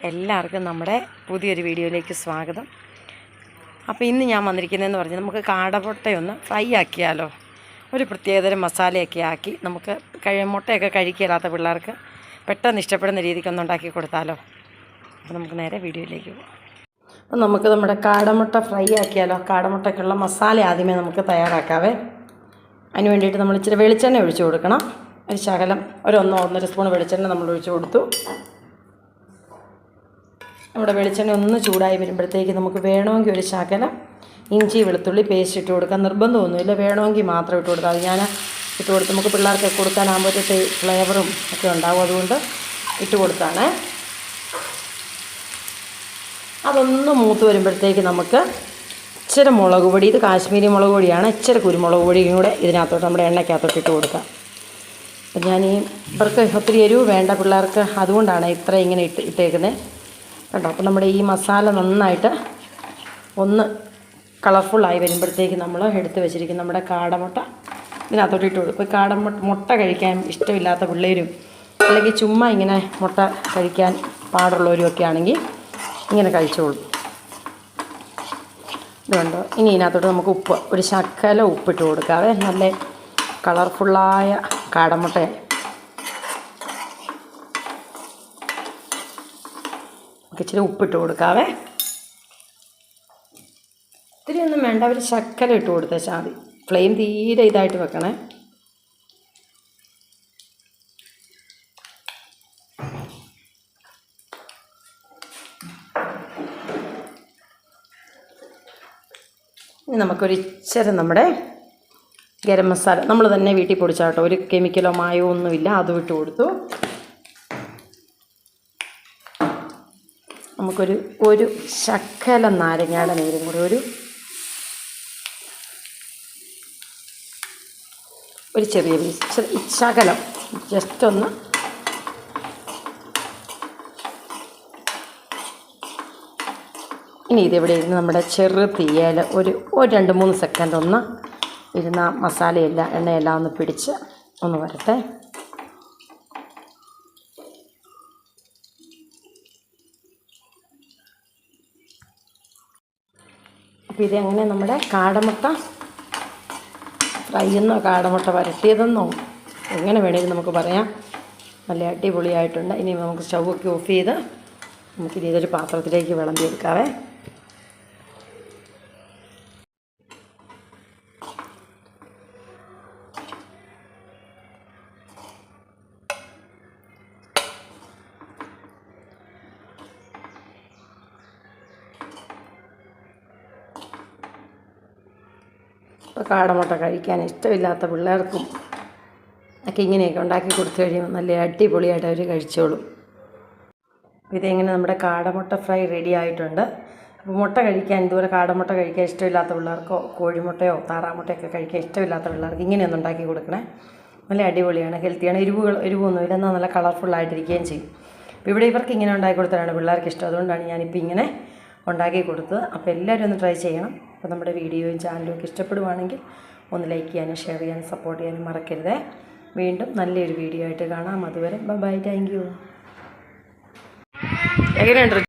എല്ലാവർക്കും നമ്മുടെ പുതിയൊരു വീഡിയോയിലേക്ക് സ്വാഗതം. അപ്പോൾ ഇന്ന് ഞാൻ വന്നിരിക്കുന്നതെന്ന് പറഞ്ഞാൽ നമുക്ക് കാടമുട്ടയൊന്ന് ഫ്രൈ ആക്കിയാലോ. ഒരു പ്രത്യേകതരം മസാലയൊക്കെ ആക്കി നമുക്ക് മുട്ടയൊക്കെ കഴിക്കില്ലാത്ത പിള്ളേർക്ക് പെട്ടെന്ന് ഇഷ്ടപ്പെടുന്ന രീതിക്കൊന്ന് ഉണ്ടാക്കി കൊടുത്താലോ. അപ്പോൾ നമുക്ക് നേരെ വീഡിയോയിലേക്ക് പോകാം. അപ്പോൾ നമുക്ക് നമ്മുടെ കാടമുട്ട ഫ്രൈ ആക്കിയാലോ. കാടമുട്ടയ്ക്കുള്ള മസാല ആദ്യമേ നമുക്ക് തയ്യാറാക്കാവേ. അതിന് വേണ്ടിയിട്ട് നമ്മൾ ഇച്ചിരി വെളിച്ചെണ്ണ ഒഴിച്ചു കൊടുക്കണം. ഒരു ശകലം ഒരു 1-1.5 സ്പൂൺ വെളിച്ചെണ്ണ നമ്മൾ ഒഴിച്ചു കൊടുത്തു. നമ്മുടെ വെളിച്ചെണ്ണ ഒന്ന് ചൂടായി വരുമ്പോഴത്തേക്ക് നമുക്ക് വേണമെങ്കിൽ ഒരു ശകലം ഇഞ്ചി വെളുത്തുള്ളി പേസ്റ്റ് ഇട്ട് കൊടുക്കാം. നിർബന്ധമൊന്നുമില്ല, വേണമെങ്കിൽ മാത്രം ഇട്ട് കൊടുക്കാം. അത് ഞാൻ ഇട്ട് കൊടുത്ത് നമുക്ക് പിള്ളേർക്ക് കൊടുക്കാനാകുമ്പോഴത്തെ ഫ്ലേവറും ഒക്കെ ഉണ്ടാവും, അതുകൊണ്ട് ഇട്ട് കൊടുത്താണ്. അതൊന്ന് മൂത്ത് വരുമ്പോഴത്തേക്ക് നമുക്ക് ഇച്ചിരി മുളക് പൊടി, ഇത് കാശ്മീരി മുളക് പൊടിയാണ്, ഇച്ചിരി കുരുമുളക് പൊടിയും കൂടെ ഇതിനകത്തോട്ട് നമ്മുടെ എണ്ണയ്ക്കകത്തോട്ട് ഇട്ട് കൊടുക്കാം. അപ്പം ഇവർക്ക് ഒത്തിരി എരിവ് വേണ്ട പിള്ളേർക്ക്, അതുകൊണ്ടാണ് ഇത്ര ഇങ്ങനെ ഇട്ടേക്കുന്നത് കേട്ടോ. അപ്പോൾ നമ്മുടെ ഈ മസാല നന്നായിട്ട് ഒന്ന് കളർഫുള്ളായി വരുമ്പോഴത്തേക്ക് നമ്മൾ എടുത്ത് വെച്ചിരിക്കുന്ന നമ്മുടെ കാടമുട്ട ഇതിനകത്തോട്ട് ഇട്ട് കൊടുക്കും. ഇപ്പോൾ മുട്ട കഴിക്കാൻ ഇഷ്ടമില്ലാത്ത പിള്ളേരും അല്ലെങ്കിൽ ചുമ്മാ ഇങ്ങനെ മുട്ട കഴിക്കാൻ പാടുള്ളവരും ഒക്കെ ആണെങ്കിൽ ഇങ്ങനെ കഴിച്ചോളും. ഇതുകൊണ്ട് ഇനി ഇതിനകത്തോട്ട് നമുക്ക് ഒരു ശകല ഉപ്പിട്ട് കൊടുക്കാവേ. നല്ല കളർഫുള്ളായ കാടമുട്ട ഇച്ചിരി ഉപ്പിട്ട് കൊടുക്കാവേ. ഇത്തിരി ഒന്നും വേണ്ട, ഒരു ശക്കല ഇട്ട് കൊടുത്താൽ മതി. ഫ്ലെയിം തീരെ ഇതായിട്ട് വെക്കണേ. ഇനി നമുക്കൊരു ഇച്ചിരി നമ്മുടെ ഗരം മസാല നമ്മൾ തന്നെ വീട്ടിൽ പൊടിച്ചാട്ടോ, ഒരു കെമിക്കലോ മായോ ഒന്നുമില്ല, അതും ഇട്ട് കൊടുത്തു. നമുക്കൊരു ശകല നാരങ്ങയുടെ നീരും കൂടി ഒരു ചെറിയ ശകലം ജസ്റ്റ് ഒന്ന് ഇനി ഇതിവിടെ ഇരുന്ന് നമ്മുടെ ചെറു തീയൽ ഒരു 2-3 സെക്കൻഡ് ഒന്ന് ഇരുന്ന മസാലയെല്ലാം എണ്ണയെല്ലാം ഒന്ന് പിടിച്ച് ഒന്ന് വരട്ടെ. അപ്പോൾ ഇതെങ്ങനെ നമ്മുടെ കാടമുട്ട ഫ്രൈ എന്നോ കാടമുട്ട വരട്ടിയതെന്നോ എങ്ങനെ വേണമെങ്കിലും നമുക്ക് പറയാം. നല്ല അടിപൊളിയായിട്ടുണ്ട്. ഇനി നമുക്ക് സ്റ്റൗവൊക്കെ ഓഫ് ചെയ്ത് നമുക്കിനി ഇതൊരു പാത്രത്തിലേക്ക് വിളമ്പിയെടുക്കാവേ. ഇപ്പോൾ കാടമുട്ട കഴിക്കാൻ ഇഷ്ടമില്ലാത്ത പിള്ളേർക്കും ഒക്കെ ഇങ്ങനെയൊക്കെ ഉണ്ടാക്കി കൊടുത്തു കഴിയുമ്പോൾ നല്ല അടിപൊളിയായിട്ട് അവർ കഴിച്ചോളും. ഇതെങ്ങനെ നമ്മുടെ കാടമുട്ട ഫ്രൈ റെഡി ആയിട്ടുണ്ട്. അപ്പോൾ മുട്ട കഴിക്കാൻ ഇതുപോലെ കാടമുട്ട കഴിക്കാൻ ഇഷ്ടമില്ലാത്ത പിള്ളേർക്കോ കോഴിമുട്ടയോ താറാമുട്ടയൊക്കെ കഴിക്കാൻ ഇഷ്ടമില്ലാത്ത പിള്ളേർക്ക് ഇങ്ങനെയൊന്നും ഉണ്ടാക്കി കൊടുക്കണേ. നല്ല അടിപൊളിയാണ്, ഹെൽത്തിയാണ്, എരിവൊന്നുമില്ല, എന്നാൽ നല്ല കളർഫുള്ളായിട്ടിരിക്കുകയും ചെയ്യും. അപ്പോൾ ഇവിടെ ഇവർക്ക് ഇങ്ങനെ ഉണ്ടാക്കി കൊടുത്തതാണ് പിള്ളേർക്ക് ഇഷ്ടം, അതുകൊണ്ടാണ് ഞാനിപ്പോൾ ഇങ്ങനെ ഉണ്ടാക്കി കൊടുത്തത്. അപ്പോൾ എല്ലാവരും ഒന്ന് ട്രൈ ചെയ്യണം. അപ്പോൾ നമ്മുടെ വീഡിയോയും ചാനലും ഒക്കെ ഇഷ്ടപ്പെടുവാണെങ്കിൽ ഒന്ന് ലൈക്ക് ചെയ്യാനും ഷെയർ ചെയ്യാനും സപ്പോർട്ട് ചെയ്യാനും മറക്കരുതേ. വീണ്ടും നല്ലൊരു വീഡിയോ ആയിട്ട് കാണാം. അതുവരെ ബൈ, താങ്ക് യു. എങ്ങനെയുണ്ട്?